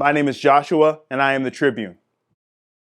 My name is Joshua, and I am the Tribune.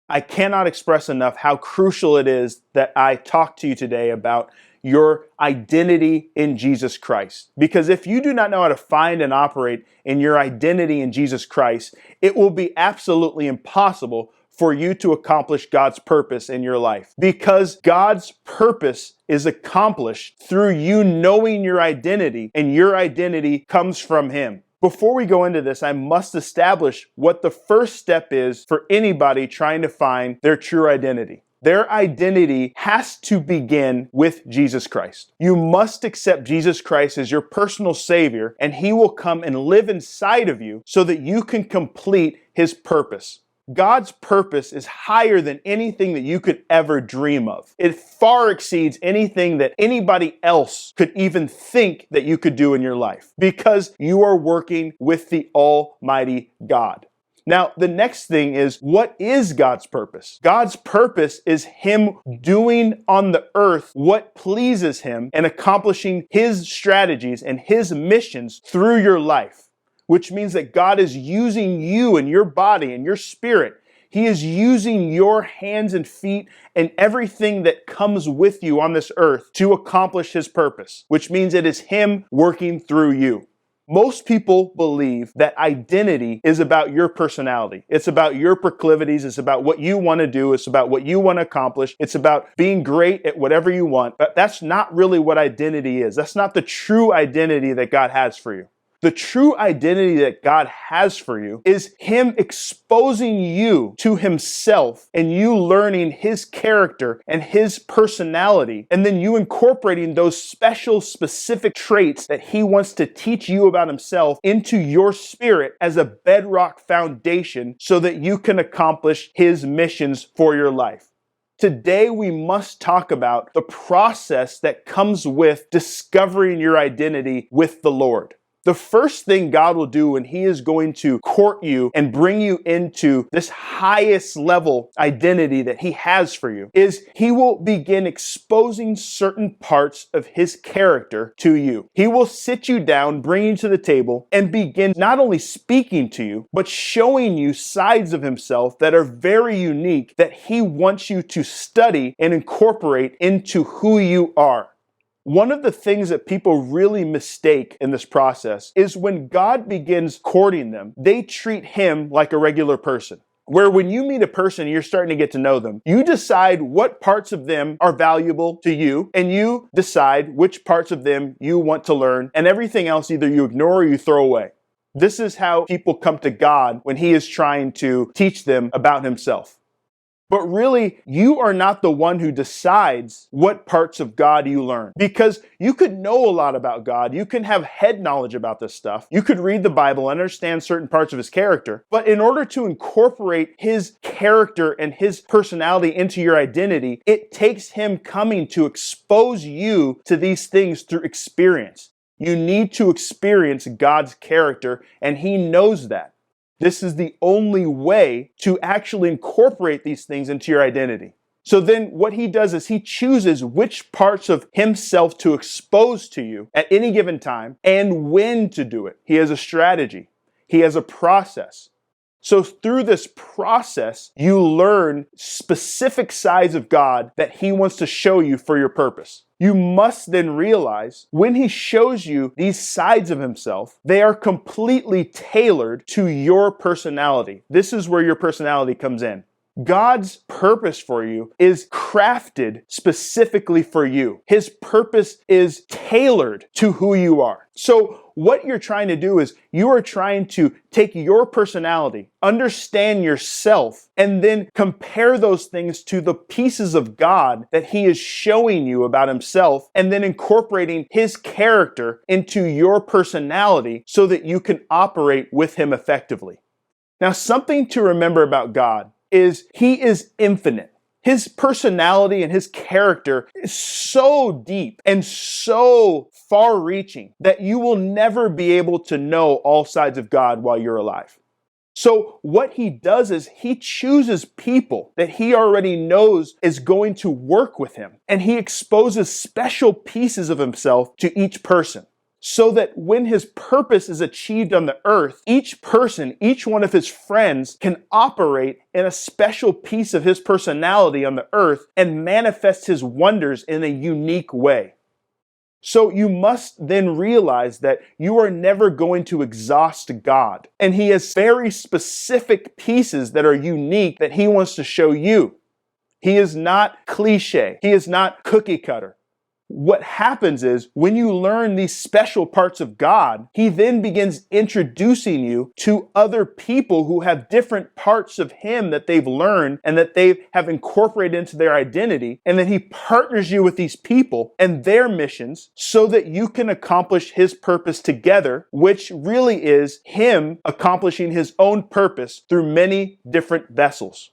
I cannot express enough how crucial it is that I talk to you today about your identity in Jesus Christ. Because if you do not know how to find and operate in your identity in Jesus Christ, it will be absolutely impossible for you to accomplish God's purpose in your life. Because God's purpose is accomplished through you knowing your identity, and your identity comes from Him. Before we go into this, I must establish what the first step is for anybody trying to find their true identity. Their identity has to begin with Jesus Christ. You must accept Jesus Christ as your personal Savior, and He will come and live inside of you so that you can complete His purpose. God's purpose is higher than anything that you could ever dream of. It far exceeds anything that anybody else could even think that you could do in your life, because you are working with the Almighty God. Now, the next thing is, what is God's purpose? God's purpose is Him doing on the earth what pleases Him and accomplishing His strategies and His missions through your life. Which means that God is using you and your body and your spirit. He is using your hands and feet and everything that comes with you on this earth to accomplish His purpose, which means it is Him working through you. Most people believe that identity is about your personality. It's about your proclivities. It's about what you want to do. It's about what you want to accomplish. It's about being great at whatever you want. But that's not really what identity is. That's not the true identity that God has for you. The true identity that God has for you is Him exposing you to Himself and you learning His character and His personality, and then you incorporating those special, specific traits that He wants to teach you about Himself into your spirit as a bedrock foundation so that you can accomplish His missions for your life. Today, we must talk about the process that comes with discovering your identity with the Lord. The first thing God will do when He is going to court you and bring you into this highest level identity that He has for you is He will begin exposing certain parts of His character to you. He will sit you down, bring you to the table, and begin not only speaking to you, but showing you sides of Himself that are very unique that He wants you to study and incorporate into who you are. One of the things that people really mistake in this process is when God begins courting them, they treat Him like a regular person. Where when you meet a person, you're starting to get to know them. You decide what parts of them are valuable to you, and you decide which parts of them you want to learn, and everything else either you ignore or you throw away. This is how people come to God when He is trying to teach them about Himself. But really, you are not the one who decides what parts of God you learn. Because you could know a lot about God. You can have head knowledge about this stuff. You could read the Bible, understand certain parts of His character. But in order to incorporate His character and His personality into your identity, it takes Him coming to expose you to these things through experience. You need to experience God's character, and He knows that. This is the only way to actually incorporate these things into your identity. So then what He does is He chooses which parts of Himself to expose to you at any given time and when to do it. He has a strategy. He has a process. So through this process, you learn specific sides of God that He wants to show you for your purpose. You must then realize when He shows you these sides of Himself, they are completely tailored to your personality. This is where your personality comes in. God's purpose for you is crafted specifically for you. His purpose is tailored to who you are. So what you're trying to do is you are trying to take your personality, understand yourself, and then compare those things to the pieces of God that He is showing you about Himself, and then incorporating His character into your personality so that you can operate with Him effectively. Now, something to remember about God is He is infinite. His personality and His character is so deep and so far-reaching that you will never be able to know all sides of God while you're alive. So what He does is He chooses people that He already knows is going to work with Him, and He exposes special pieces of Himself to each person. so that when his purpose is achieved on the earth, each person, each one of his friends can operate in a special piece of his personality on the earth and manifest his wonders in a unique way. So you must then realize that you are never going to exhaust God. And he has very specific pieces that are unique that he wants to show you. He is not cliche. He is not cookie cutter. What happens is when you learn these special parts of God, he then begins introducing you to other people who have different parts of him that they've learned and that they have incorporated into their identity. And then he partners you with these people and their missions so that you can accomplish his purpose together, which really is him accomplishing his own purpose through many different vessels.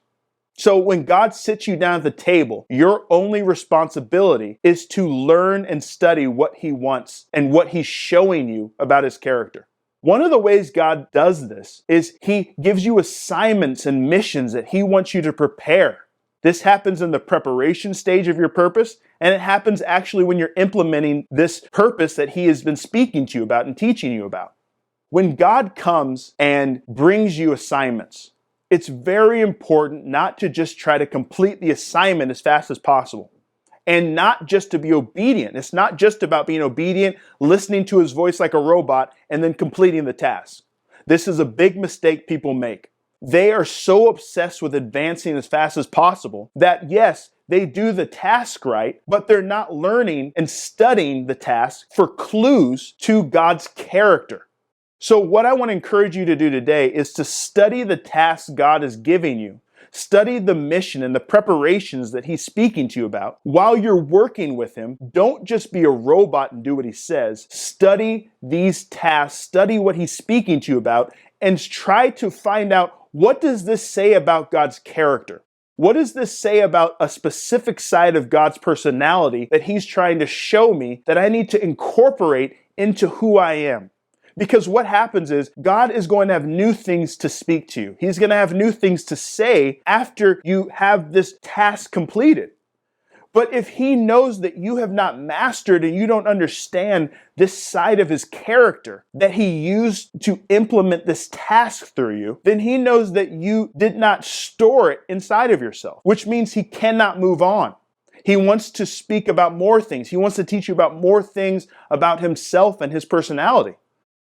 So when God sits you down at the table, your only responsibility is to learn and study what he wants and what he's showing you about his character. One of the ways God does this is he gives you assignments and missions that he wants you to prepare. This happens in the preparation stage of your purpose, and it happens actually when you're implementing this purpose that he has been speaking to you about and teaching you about. When God comes and brings you assignments, it's very important not to just try to complete the assignment as fast as possible and not just to be obedient. It's not just about being obedient, listening to his voice like a robot, and then completing the task. This is a big mistake people make. They are so obsessed with advancing as fast as possible that yes, they do the task right, but they're not learning and studying the task for clues to God's character. So what I want to encourage you to do today is to study the tasks God is giving you. Study the mission and the preparations that he's speaking to you about. While you're working with him, don't just be a robot and do what he says. Study these tasks, study what he's speaking to you about, and try to find out, what does this say about God's character? What does this say about a specific side of God's personality that he's trying to show me that I need to incorporate into who I am? Because what happens is God is going to have new things to speak to you. He's going to have new things to say after you have this task completed. But if he knows that you have not mastered and you don't understand this side of his character that he used to implement this task through you, then he knows that you did not store it inside of yourself, which means he cannot move on. He wants to speak about more things. He wants to teach you about more things about himself and his personality.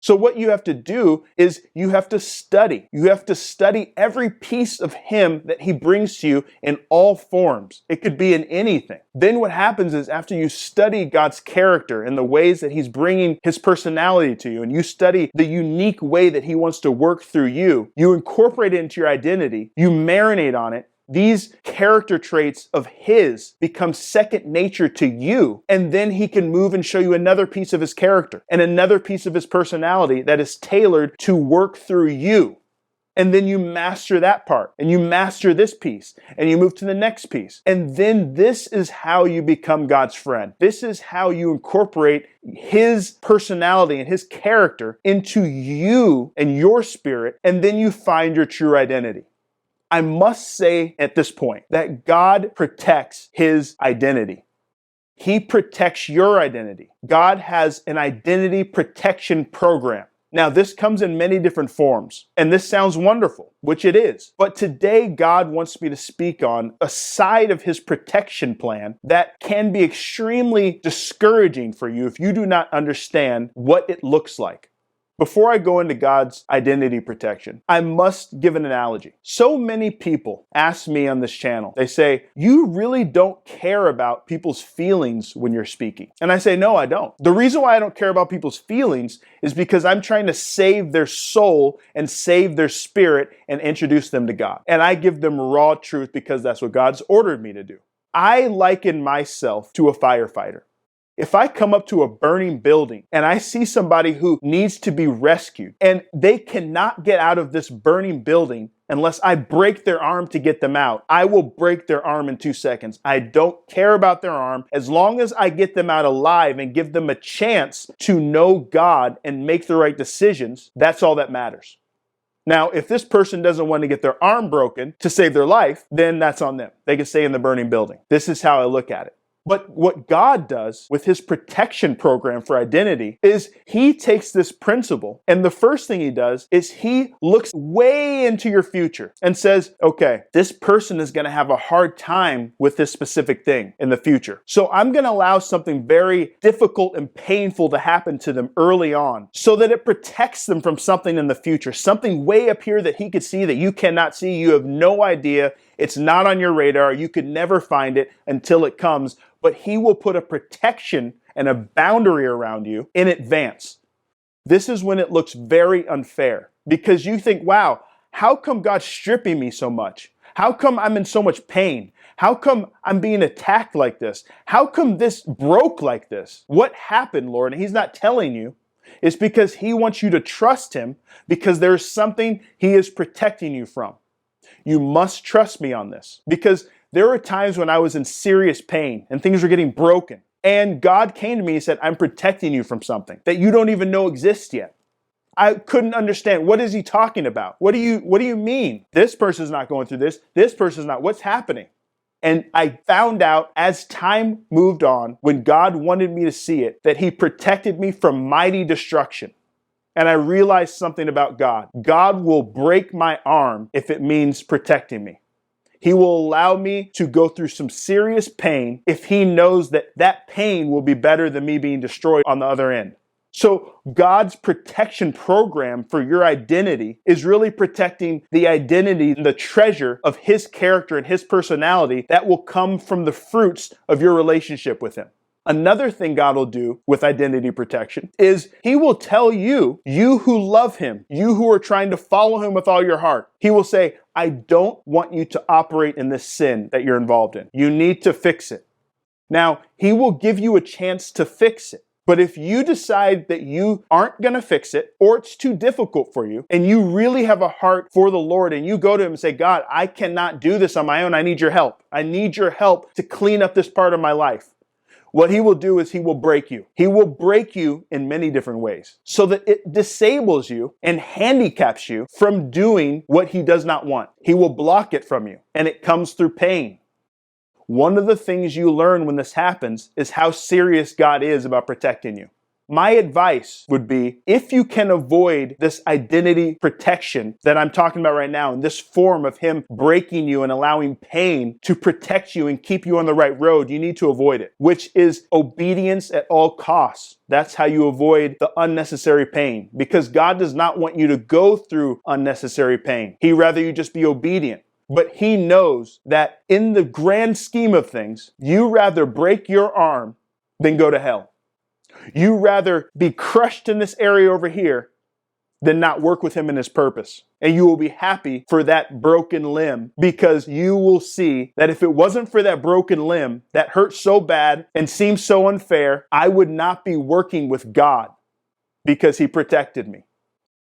So what you have to do is you have to study. You have to study every piece of him that he brings to you in all forms. It could be in anything. Then what happens is after you study God's character and the ways that he's bringing his personality to you, and you study the unique way that he wants to work through you, you incorporate it into your identity, you marinate on it. These character traits of his become second nature to you, and then he can move and show you another piece of his character and another piece of his personality that is tailored to work through you. And then you master that part, and you master this piece, and you move to the next piece. And then this is how you become God's friend. This is how you incorporate his personality and his character into you and your spirit, and then you find your true identity. I must say at this point that God protects his identity. He protects your identity. God has an identity protection program. Now, this comes in many different forms, and this sounds wonderful, which it is. But today, God wants me to speak on a side of his protection plan that can be extremely discouraging for you if you do not understand what it looks like. Before I go into God's identity protection, I must give an analogy. So many people ask me on this channel, they say, you really don't care about people's feelings when you're speaking. And I say, no, I don't. The reason why I don't care about people's feelings is because I'm trying to save their soul and save their spirit and introduce them to God. And I give them raw truth because that's what God's ordered me to do. I liken myself to a firefighter. If I come up to a burning building and I see somebody who needs to be rescued and they cannot get out of this burning building unless I break their arm to get them out, I will break their arm in 2 seconds. I don't care about their arm. As long as I get them out alive and give them a chance to know God and make the right decisions, that's all that matters. Now, if this person doesn't want to get their arm broken to save their life, then that's on them. They can stay in the burning building. This is how I look at it. But what God does with his protection program for identity is he takes this principle, and the first thing he does is he looks way into your future and says, okay, this person is going to have a hard time with this specific thing in the future. So I'm going to allow something very difficult and painful to happen to them early on so that it protects them from something in the future, something way up here that he could see that you cannot see. You have no idea. It's not on your radar. You could never find it until it comes. But he will put a protection and a boundary around you in advance. This is when it looks very unfair because you think, wow, how come God's stripping me so much? How come I'm in so much pain? How come I'm being attacked like this? How come this broke like this? What happened, Lord? And he's not telling you. It's because he wants you to trust him because there's something he is protecting you from. You must trust me on this because there were times when I was in serious pain and things were getting broken. And God came to me and said, I'm protecting you from something that you don't even know exists yet. I couldn't understand. What is he talking about? What do you mean? This person's not going through this. This person's not. What's happening? And I found out as time moved on, when God wanted me to see it, that he protected me from mighty destruction. And I realized something about God. God will break my arm if it means protecting me. He will allow me to go through some serious pain if he knows that that pain will be better than me being destroyed on the other end. So God's protection program for your identity is really protecting the identity and the treasure of his character and his personality that will come from the fruits of your relationship with him. Another thing God will do with identity protection is he will tell you, you who love him, you who are trying to follow him with all your heart, he will say, I don't want you to operate in this sin that you're involved in. You need to fix it. Now, he will give you a chance to fix it. But if you decide that you aren't going to fix it, or it's too difficult for you, and you really have a heart for the Lord, and you go to him and say, God, I cannot do this on my own. I need your help. I need your help to clean up this part of my life. What he will do is he will break you. He will break you in many different ways so that it disables you and handicaps you from doing what he does not want. He will block it from you, and it comes through pain. One of the things you learn when this happens is how serious God is about protecting you. My advice would be, if you can avoid this identity protection that I'm talking about right now, in this form of him breaking you and allowing pain to protect you and keep you on the right road, you need to avoid it, which is obedience at all costs. That's how you avoid the unnecessary pain, because God does not want you to go through unnecessary pain. He'd rather you just be obedient. But he knows that in the grand scheme of things, you rather break your arm than go to hell. You rather be crushed in this area over here than not work with him in his purpose. And you will be happy for that broken limb, because you will see that if it wasn't for that broken limb that hurt so bad and seems so unfair, I would not be working with God because he protected me.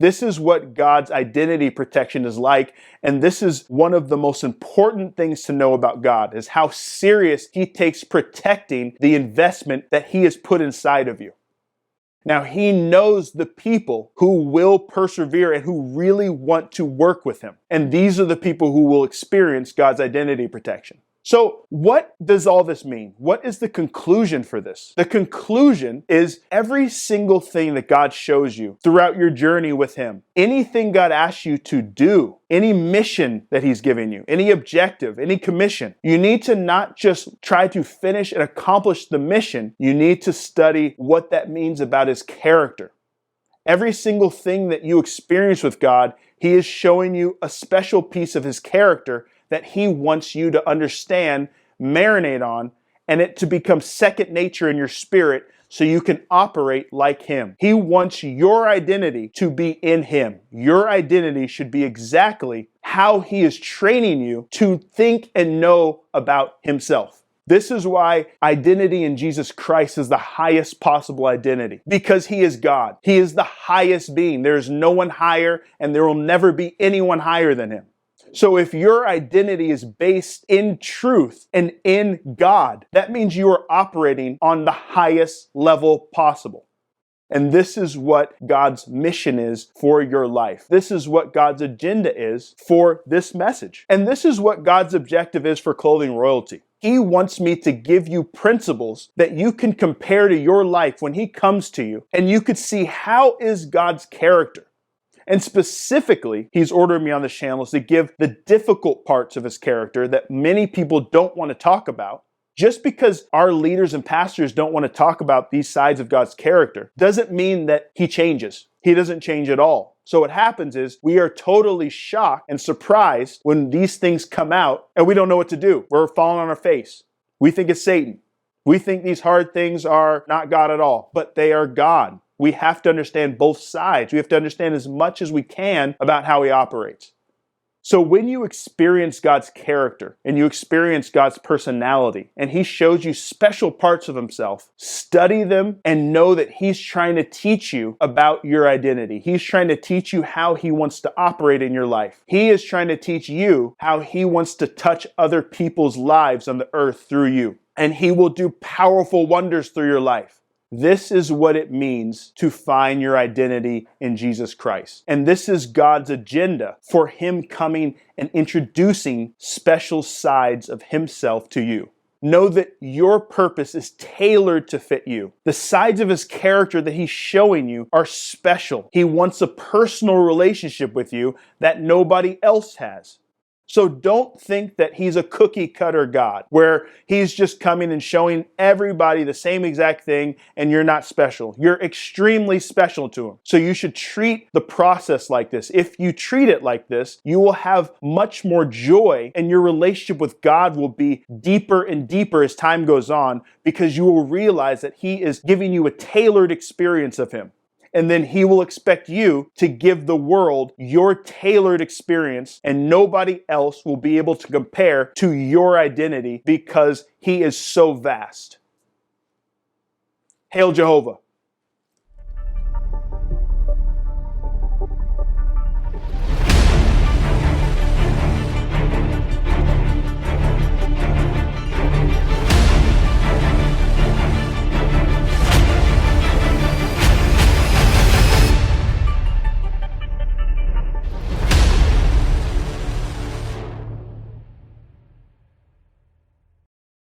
This is what God's identity protection is like, and this is one of the most important things to know about God, is how serious he takes protecting the investment that he has put inside of you. Now, he knows the people who will persevere and who really want to work with him, and these are the people who will experience God's identity protection. So what does all this mean? What is the conclusion for this? The conclusion is every single thing that God shows you throughout your journey with him, anything God asks you to do, any mission that he's giving you, any objective, any commission, you need to not just try to finish and accomplish the mission. You need to study what that means about his character. Every single thing that you experience with God, he is showing you a special piece of his character that he wants you to understand, marinate on, and it to become second nature in your spirit so you can operate like him. He wants your identity to be in him. Your identity should be exactly how he is training you to think and know about himself. This is why identity in Jesus Christ is the highest possible identity, because he is God. He is the highest being. There is no one higher, and there will never be anyone higher than him. So if your identity is based in truth and in God, that means you are operating on the highest level possible. And this is what God's mission is for your life. This is what God's agenda is for this message. And this is what God's objective is for Clothing Royalty. He wants me to give you principles that you can compare to your life when He comes to you, and you could see how is God's character. And specifically, He's ordering me on this channel to give the difficult parts of His character that many people don't want to talk about. Just because our leaders and pastors don't want to talk about these sides of God's character doesn't mean that He changes. He doesn't change at all. So what happens is we are totally shocked and surprised when these things come out and we don't know what to do. We're falling on our face. We think it's Satan. We think these hard things are not God at all, but they are God. We have to understand both sides. We have to understand as much as we can about how He operates. So when you experience God's character and you experience God's personality and He shows you special parts of Himself, study them and know that He's trying to teach you about your identity. He's trying to teach you how He wants to operate in your life. He is trying to teach you how He wants to touch other people's lives on the earth through you. And He will do powerful wonders through your life. This is what it means to find your identity in Jesus Christ. And this is God's agenda for Him coming and introducing special sides of Himself to you. Know that your purpose is tailored to fit you. The sides of His character that He's showing you are special. He wants a personal relationship with you that nobody else has. So don't think that He's a cookie cutter God where He's just coming and showing everybody the same exact thing and you're not special. You're extremely special to Him. So you should treat the process like this. If you treat it like this, you will have much more joy and your relationship with God will be deeper and deeper as time goes on because you will realize that He is giving you a tailored experience of Him. And then He will expect you to give the world your tailored experience, and nobody else will be able to compare to your identity because He is so vast. Hail Jehovah.